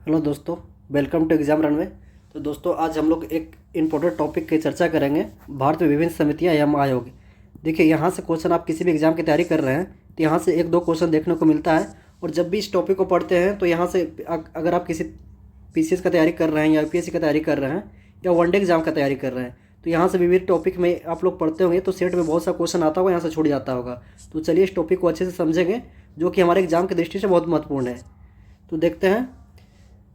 Hello दोस्तों, welcome to exam runway. तो दोस्तों आज हम लोग एक इम्पोर्टेंट टॉपिक की चर्चा करेंगे, भारत में विभिन्न समितियां एवं आयोग। देखिए यहाँ से क्वेश्चन, आप किसी भी एग्ज़ाम की तैयारी कर रहे हैं तो यहाँ से एक दो क्वेश्चन देखने को मिलता है। और जब भी इस टॉपिक को पढ़ते हैं तो यहाँ से अगर आप किसी पीसीएस का तैयारी कर रहे हैं या यूपीएससी का तैयारी कर रहे हैं या वनडे एग्ज़ाम का तैयारी कर रहे हैं तो यहाँ से विभिन्न टॉपिक में आप लोग पढ़ते होंगे तो सेट में बहुत सा क्वेश्चन आता होगा, यहाँ से छूट जाता होगा। तो चलिए इस टॉपिक को अच्छे से समझेंगे, जो कि हमारे एग्ज़ाम की दृष्टि से बहुत महत्वपूर्ण है। तो देखते हैं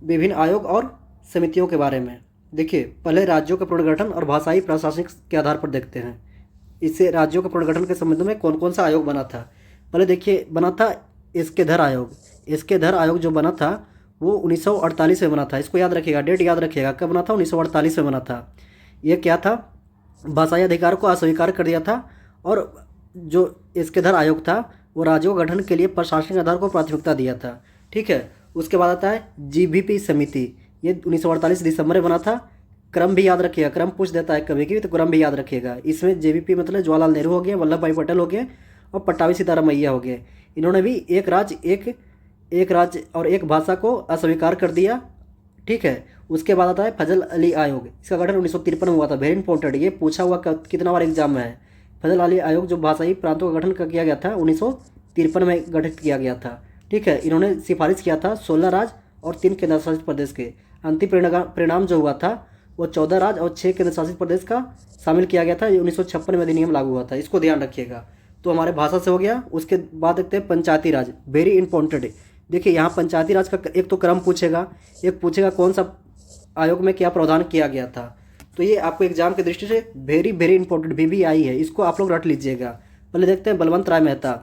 विभिन्न आयोग और समितियों के बारे में। देखिए पहले राज्यों का पुनर्गठन और भाषाई प्रशासनिक के आधार पर देखते हैं। इससे राज्यों के पुनर्गठन के संबंध में कौन कौन सा आयोग बना था। पहले देखिए बना था एसके-धर आयोग। एसके-धर आयोग जो बना था वो 1948 में बना था। इसको याद रखिएगा, डेट याद रखिएगा, कब बना था, 1948 में बना था। ये क्या था, भाषाई अधिकार को अस्वीकार कर दिया था। और जो एसके-धर आयोग था वो राज्यों के गठन के लिए प्रशासनिक आधार को प्राथमिकता दिया था। ठीक है। उसके बाद आता है जीबीपी समिति। ये 1948 दिसंबर में बना था। क्रम भी याद रखिएगा, क्रम पूछ देता है कभी कभी तो क्रम भी याद रखिएगा। इसमें जेबीपी मतलब जवाहरलाल नेहरू हो गए, वल्लभ भाई पटेल हो गए और पट्टाभी सीताराम मैया हो गए। इन्होंने भी एक राज्य और एक भाषा को अस्वीकार कर दिया। ठीक है। उसके बाद आता है फजल अली आयोग। इसका गठन 1953 में हुआ था। वेरी इंपॉर्टेंट, ये पूछा हुआ कितना बार एग्जाम में है। फजल अली आयोग जो भाषाई प्रांतों का गठन किया गया था 1953 में गठित किया गया था। ठीक है। इन्होंने सिफारिश किया था 16 राज्य और 3 केंद्र शासित प्रदेश के। अंतिम परिणाम जो हुआ था वो 14 राज्य और 6 केंद्र शासित प्रदेश का शामिल किया गया था। ये 1956 में अधिनियम लागू हुआ था, इसको ध्यान रखिएगा। तो हमारे भाषा से हो गया। उसके बाद देखते हैं पंचायती राज। Very important. देखिए यहाँ पंचायती राज का एक तो क्रम पूछेगा, एक पूछेगा कौन सा आयोग में क्या प्रावधान किया गया था। तो ये आपको एग्जाम की दृष्टि से वेरी वेरी इंपॉर्टेंट VVI है, इसको आप लोग रट लीजिएगा। पहले देखते हैं बलवंत राय मेहता।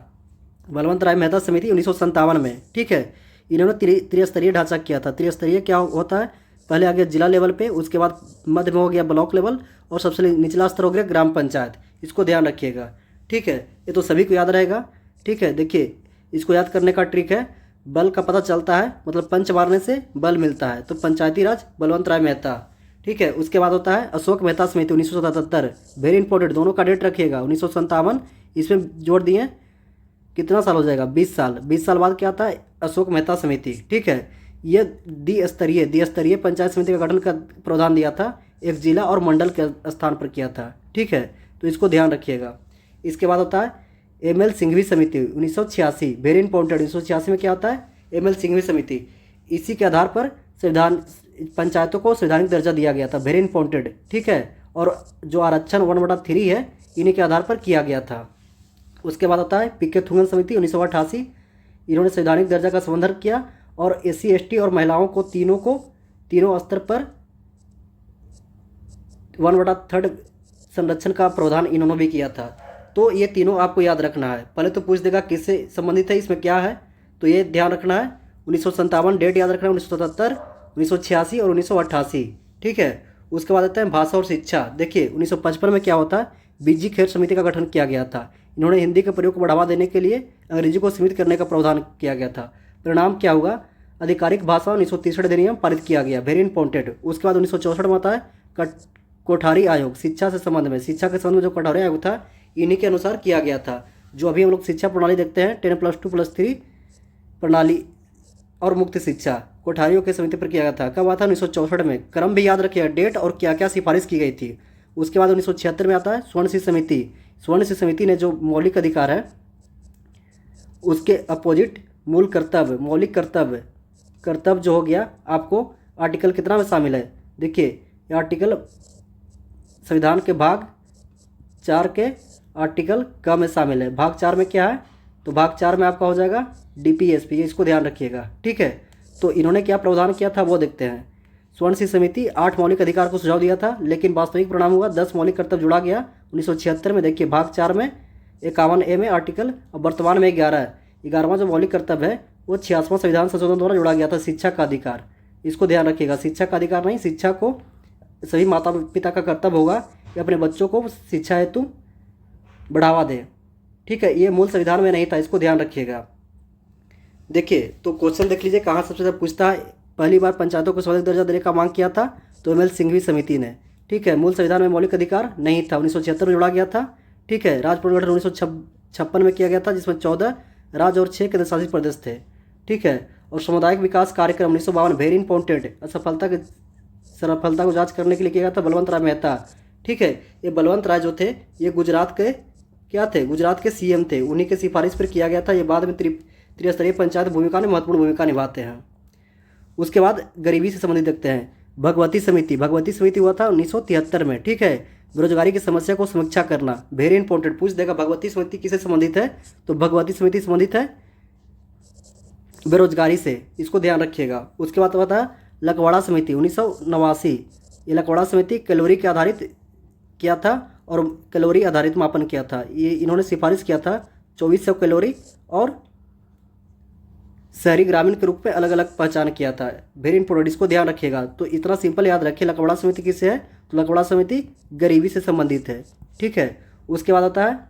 बलवंत राय मेहता समिति 1957 में। ठीक है। इन्होंने त्रिस्तरीय ढांचा किया था। त्रिस्तरीय क्या होता है, पहले आ गया जिला लेवल पे, उसके बाद मध्य में हो गया ब्लॉक लेवल और सबसे निचला स्तर हो गया ग्राम पंचायत। इसको ध्यान रखिएगा। ठीक है। ये तो सभी को याद रहेगा। ठीक है। देखिए इसको याद करने का ट्रिक है, बल का पता चलता है, मतलब पंच मारने से बल मिलता है। तो पंचायती राज बलवंत राय मेहता। ठीक है। उसके बाद होता है अशोक मेहता समिति 1977। वेरी इंपॉर्टेंट, दोनों का डेट रखिएगा। 1957 इसमें जोड़ दिए, कितना साल हो जाएगा, 20 साल। 20 साल बाद क्या आता है, अशोक मेहता समिति। ठीक है। ये द्विस्तरीय पंचायत समिति का गठन का प्रावधान दिया था, एक जिला और मंडल के स्थान पर किया था। ठीक है। तो इसको ध्यान रखिएगा। इसके बाद होता है ML सिंघवी समिति 1986। वेरी इंपॉर्टेंट, 1986 में क्या होता है, ML सिंघवी समिति। इसी के आधार पर पंचायतों को संवैधानिक दर्जा दिया गया था। Very important. ठीक है। और जो आरक्षण 1/3 है इन्हीं के आधार पर किया गया था। उसके बाद आता है PK थुंगन समिति 1988। इन्होंने संवैधानिक दर्जा का संवर्धन किया और SC ST और महिलाओं को तीनों स्तर पर 1/3 संरक्षण का प्रावधान इन्होंने भी किया था। तो ये तीनों आपको याद रखना है। पहले तो पूछ देगा किससे संबंधित है, इसमें क्या है, तो ये ध्यान रखना है। 1957 डेट याद रखना है, 1977, 1986 और 1988। ठीक है। उसके बाद आता है भाषा और शिक्षा। देखिए 1955 में क्या होता है, बीजी खेर समिति का गठन किया गया था। इन्होंने हिंदी के प्रयोग को बढ़ावा देने के लिए अंग्रेजी को सीमित करने का प्रावधान किया गया था। परिणाम क्या हुआ, आधिकारिक भाषा 1963 अधिनियम पारित किया गया। Very important. उसके बाद 1964 में आता है कोठारी आयोग। शिक्षा के संबंध में जो कोठारी आयोग था इन्हीं के अनुसार किया गया था। जो अभी हम लोग शिक्षा प्रणाली देखते हैं 10+2+3 प्रणाली और मुक्त शिक्षा, कोठारियों के समिति पर किया गया था। कब आता है, 1964 में। क्रम भी याद रखिएगा, डेट और क्या क्या सिफारिश की गई थी। उसके बाद 1976 में आता है स्वर्ण सिंह समिति। स्वर्ण सिंह समिति ने जो मौलिक अधिकार है उसके अपोजिट मौलिक कर्तव्य जो हो गया, आपको आर्टिकल कितना में शामिल है। देखिए ये आर्टिकल संविधान के भाग 4 के आर्टिकल क में शामिल है। भाग 4 में क्या है, तो भाग 4 में आपका हो जाएगा DPSP। इसको ध्यान रखिएगा। ठीक है। तो इन्होंने क्या प्रावधान किया था वो देखते हैं। स्वर्ण सिंह समिति 8 मौलिक अधिकार को सुझाव दिया था, लेकिन वास्तविक परिणाम हुआ 10 मौलिक कर्तव्य जुड़ा गया 1976 में। देखिए भाग 4 में 51A में आर्टिकल, और वर्तमान में 11वां जो मौलिक कर्तव्य है वो 86वां संविधान संशोधन द्वारा जुड़ा गया था, शिक्षा का अधिकार। इसको ध्यान रखिएगा। शिक्षा का अधिकार नहीं, शिक्षा को सभी माता पिता का कर्तव्य होगा कि अपने बच्चों को शिक्षा हेतु बढ़ावा दें। ठीक है। ये मूल संविधान में नहीं था, इसको ध्यान रखिएगा। देखिए तो क्वेश्चन देख लीजिए कहाँ सबसे ज़्यादा पूछता है। पहली बार पंचायतों को संवैधानिक दर्जा देने का मांग किया था तो ML सिंघवी समिति ने। ठीक है। मूल संविधान में मौलिक अधिकार नहीं था, 1976 में जोड़ा गया था। ठीक है। राज्य पुनर्गठन 1956 में किया गया था, जिसमें 14 राज्य और 6 केंद्र शासित प्रदेश थे। ठीक है। और सामुदायिक विकास कार्यक्रम 1952 वेरी इंपॉर्टेंट, सफलता को जांच करने के लिए किया गया था बलवंत राय मेहता। ठीक है, ये बलवंत राय जो थे ये गुजरात के क्या थे, गुजरात के सीएम थे, उन्हीं के सिफारिश पर किया गया था। ये बाद में त्रिस्तरीय पंचायत भूमिका में महत्वपूर्ण भूमिका निभाते हैं। उसके बाद गरीबी से संबंधित देखते हैं भगवती समिति। भगवती समिति हुआ था 1973 में। ठीक है, बेरोजगारी की समस्या को समीक्षा करना, वेरी इंपॉर्टेंट, पूछ देगा भगवती समिति किससे संबंधित है, तो भगवती समिति संबंधित है बेरोजगारी से, इसको ध्यान रखिएगा। उसके बाद बता लकवाड़ा समिति 1989। ये लकवाड़ा समिति कैलोरी के आधारित किया था और कैलोरी आधारित मापन किया था। ये इन्होंने सिफारिश किया था 2400 कैलोरी और शहरी ग्रामीण के रूप में अलग अलग पहचान किया था। वेरी इंपॉर्टेंट, इसको ध्यान रखिएगा। तो इतना सिंपल याद रखिए, लकवाड़ा समिति किससे है, तो लकवाड़ा समिति गरीबी से संबंधित है। ठीक है, उसके बाद आता है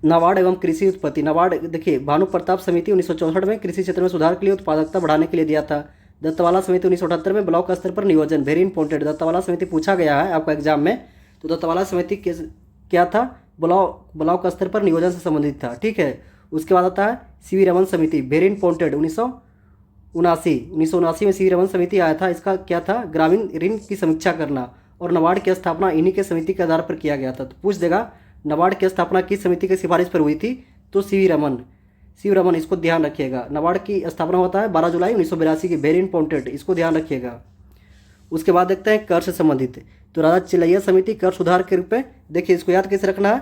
नाबार्ड एवं कृषि उत्पत्ति। नाबार्ड देखिए भानु प्रताप समिति 1964 में कृषि क्षेत्र में सुधार के लिए उत्पादकता बढ़ाने के लिए दिया था। दत्तवाला समिति 1978 में ब्लॉक स्तर पर नियोजन, वेरी इंपॉर्टेंट, दत्तवाला समिति पूछा गया है आपका एग्जाम में। तो दत्तवाला समिति क्या था, ब्लॉक स्तर पर नियोजन से संबंधित था। ठीक है, उसके बाद आता है सीवी रमन समिति, वेरी इंपॉर्टेंट, 1979 में सीवी रमन समिति आया था। इसका क्या था, ग्रामीण ऋण की समीक्षा करना, और नाबार्ड की स्थापना इन्हीं के समिति के आधार पर किया गया था। तो पूछ देगा नाबार्ड की स्थापना किस समिति की सिफारिश पर हुई थी, तो सीवी रमन, इसको ध्यान रखिएगा। नाबार्ड की स्थापना होता है 12 जुलाई 1982 की, वेरी इंपॉर्टेंट, इसको ध्यान रखिएगा। उसके बाद देखते हैं कर से संबंधित, तो राजा चिलैया समिति कर सुधार के रूप में, देखिए इसको याद कैसे रखना है,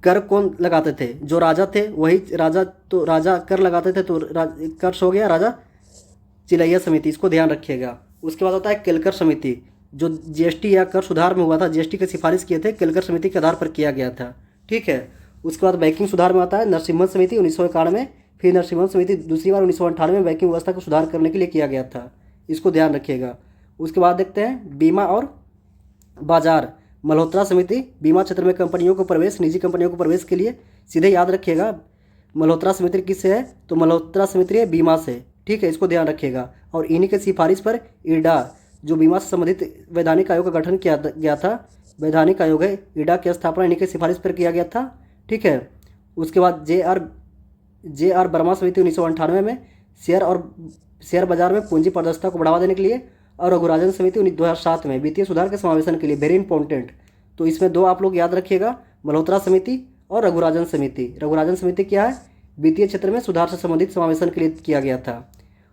कर कौन लगाते थे, जो राजा थे वही राजा, तो राजा कर लगाते थे, तो कर हो गया राजा चिलैया समिति, इसको ध्यान रखिएगा। उसके बाद होता है केलकर समिति, जो जीएसटी या कर सुधार में हुआ था, जीएसटी की सिफारिश किए थे, केलकर समिति के आधार पर किया गया था। ठीक है, उसके बाद बैंकिंग सुधार में आता है नरसिम्हन समिति 1991, फिर नरसिम्हन समिति दूसरी बार 1998 में बैंकिंग व्यवस्था को सुधार करने के लिए किया गया था, इसको ध्यान रखिएगा। उसके बाद देखते हैं बीमा और बाजार, मल्होत्रा समिति, बीमा क्षेत्र में कंपनियों को प्रवेश, निजी कंपनियों को प्रवेश के लिए, सीधे याद रखिएगा मल्होत्रा समिति किससे है, तो मल्होत्रा समिति है बीमा से। ठीक है, इसको ध्यान रखिएगा। और इन्हीं के सिफारिश पर इडा, जो बीमा से संबंधित वैधानिक आयोग का गठन किया गया था, वैधानिक आयोग है, इडा की स्थापना इन्हीं के सिफारिश पर किया गया था। ठीक है, उसके बाद जे आर वर्मा समिति 1998 में शेयर बाजार में पूंजी पारदर्शिता को बढ़ावा देने के लिए, और रघुराजन समिति 2007 में वित्तीय सुधार के समावेशन के लिए, वेरी इंपॉर्टेंट। तो इसमें दो आप लोग याद रखिएगा, मल्होत्रा समिति और रघुराजन समिति। रघुराजन समिति क्या है, वित्तीय क्षेत्र में सुधार से संबंधित समावेशन के लिए किया गया था।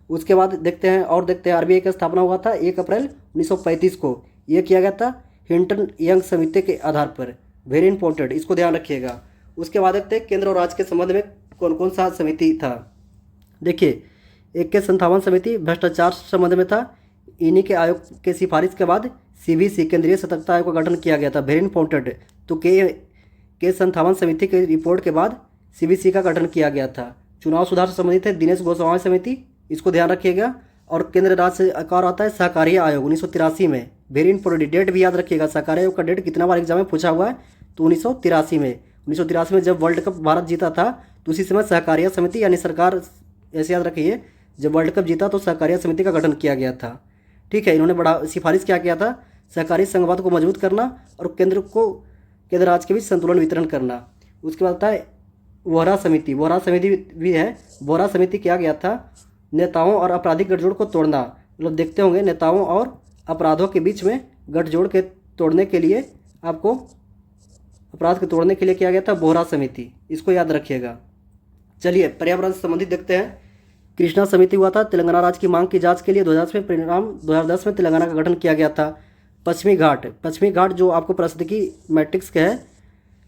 उसके बाद देखते हैं आरबीआई की स्थापना हुआ था 1 अप्रैल 1935 को, यह किया गया था हिंटन यंग समिति के आधार पर, वेरी इंपॉर्टेंट, इसको ध्यान रखिएगा। उसके बाद देखते हैं केंद्र और राज्य के संबंध में कौन कौन सा समिति था। देखिए 51 समिति भ्रष्टाचार संबंध में था, इन्हीं के आयोग के सिफारिश के बाद सीबीसी केंद्रीय सतर्कता आयोग का गठन किया गया था, वेरी इंपॉर्टेंट। तो के 57 समिति के रिपोर्ट के बाद सीबीसी का गठन किया गया था। चुनाव सुधार से संबंधित है दिनेश गोस्वामी समिति, इसको ध्यान रखिएगा। और केंद्र राज्य से आकार आता है सहकारी आयोग 1983 में, वेरी इंपॉर्टेंट, डेट भी याद रखिएगा। सहकारी आयोग का डेट कितना बार एग्जाम में पूछा हुआ है, तो 1983 में जब वर्ल्ड कप भारत जीता था, तो उसी समय सहकारिया समिति यानी सरकार, ऐसे याद रखिए, जब वर्ल्ड कप जीता तो सहकारिया समिति का गठन किया गया था। ठीक है, इन्होंने सिफारिश क्या किया था, सहकारी संघवाद को मजबूत करना और केंद्र राज्य के बीच संतुलन वितरण करना। उसके बाद आता है वोहरा समिति भी है। वोहरा समिति किया गया था नेताओं और आपराधिक गठजोड़ को तोड़ना, मतलब देखते होंगे नेताओं और अपराधों के बीच में गठजोड़ के तोड़ने के लिए, आपको अपराध के तोड़ने के लिए किया गया था वोहरा समिति, इसको याद रखिएगा। चलिए पर्यावरण से संबंधित देखते हैं। कृष्णा समिति हुआ था तेलंगाना राज्य की मांग की जांच के लिए, 2010 में तेलंगाना का गठन किया गया था। पश्चिमी घाट जो आपको पारिस्थितिकी मैट्रिक्स का है,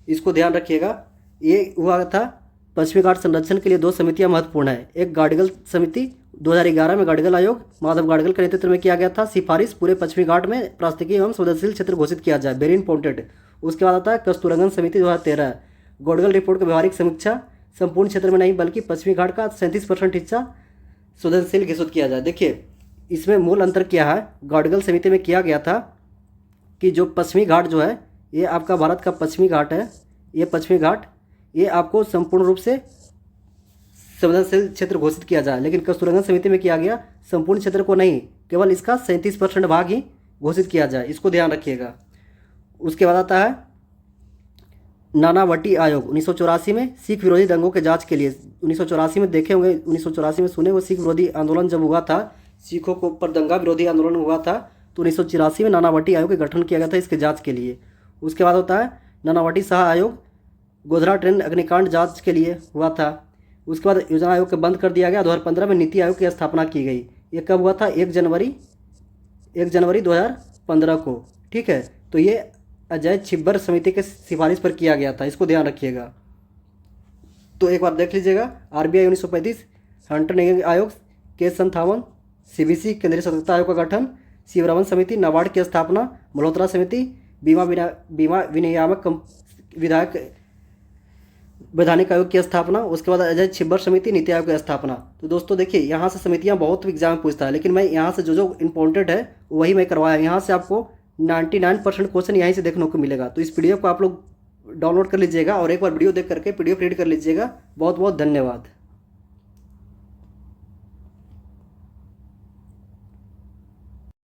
इसको ध्यान रखिएगा। ये हुआ था पश्चिमी घाट संरक्षण के लिए 2 समितियां महत्वपूर्ण है। एक गाडगिल समिति 2011 में गाडगिल आयोग माधव गाडगिल के नेतृत्व में किया गया था। सिफारिश पूरे पश्चिमी घाट में पारिस्थितिकी एवं संवेदनशील क्षेत्र घोषित किया जाए, वेरी इंपॉर्टेंट। उसके बाद आता है कस्तूररंगन समिति 2013, गाडगिल रिपोर्ट की व्यवहारिक समीक्षा, संपूर्ण क्षेत्र में नहीं बल्कि पश्चिमी घाट का 37% हिस्सा संवेदनशील घोषित किया जाए। देखिए इसमें मूल अंतर क्या है, गाडगिल समिति में किया गया था कि जो पश्चिमी घाट जो है, ये आपका भारत का पश्चिमी घाट है, ये पश्चिमी घाट ये आपको संपूर्ण रूप से संवेदनशील क्षेत्र घोषित किया जाए। लेकिन कस्तूररंगन समिति में किया गया संपूर्ण क्षेत्र को नहीं, केवल इसका 37% भाग ही घोषित किया जाए, इसको ध्यान रखिएगा। उसके बाद आता है नानावटी आयोग 1984 में सिख विरोधी दंगों के जांच के लिए। 1984 में देखे होंगे, 1984 में सुने हुए सिख विरोधी आंदोलन जब हुआ था, सिखों को ऊपर दंगा विरोधी आंदोलन हुआ था, तो 1984 में नानावटी आयोग का गठन किया गया था इसके जांच के लिए। उसके बाद होता है नानावटी शाह आयोग, गोधरा ट्रेन अग्निकांड जांच के लिए हुआ था। उसके बाद योजना आयोग को बंद कर दिया गया। 2015 में नीति आयोग की स्थापना की गई। ये कब हुआ था? 1 जनवरी 2015 को। ठीक है, तो ये अजय छिब्बर समिति के सिफारिश पर किया गया था, इसको ध्यान रखिएगा। तो एक बार देख लीजिएगा। RBI 1935, हंटर निगम आयोग, के संथावन, CBC केंद्रीय सतर्कता आयोग का गठन, शिवरमन समिति, नाबार्ड की स्थापना, मल्होत्रा समिति, बीमा विनियामक वैधानिक आयोग की स्थापना। उसके बाद अजय छिब्बर समिति, नीति आयोग की स्थापना। तो दोस्तों देखिए, यहाँ से समितियाँ बहुत एग्जाम में पूछता है, लेकिन मैं यहाँ से जो इम्पोर्टेंट है वही मैं करवाया। यहाँ से आपको 99% क्वेश्चन यहीं से देखने को मिलेगा। तो इस PDF को आप लोग डाउनलोड कर लीजिएगा और एक बार वीडियो देख करके PDF रीड कर लीजिएगा। बहुत बहुत धन्यवाद।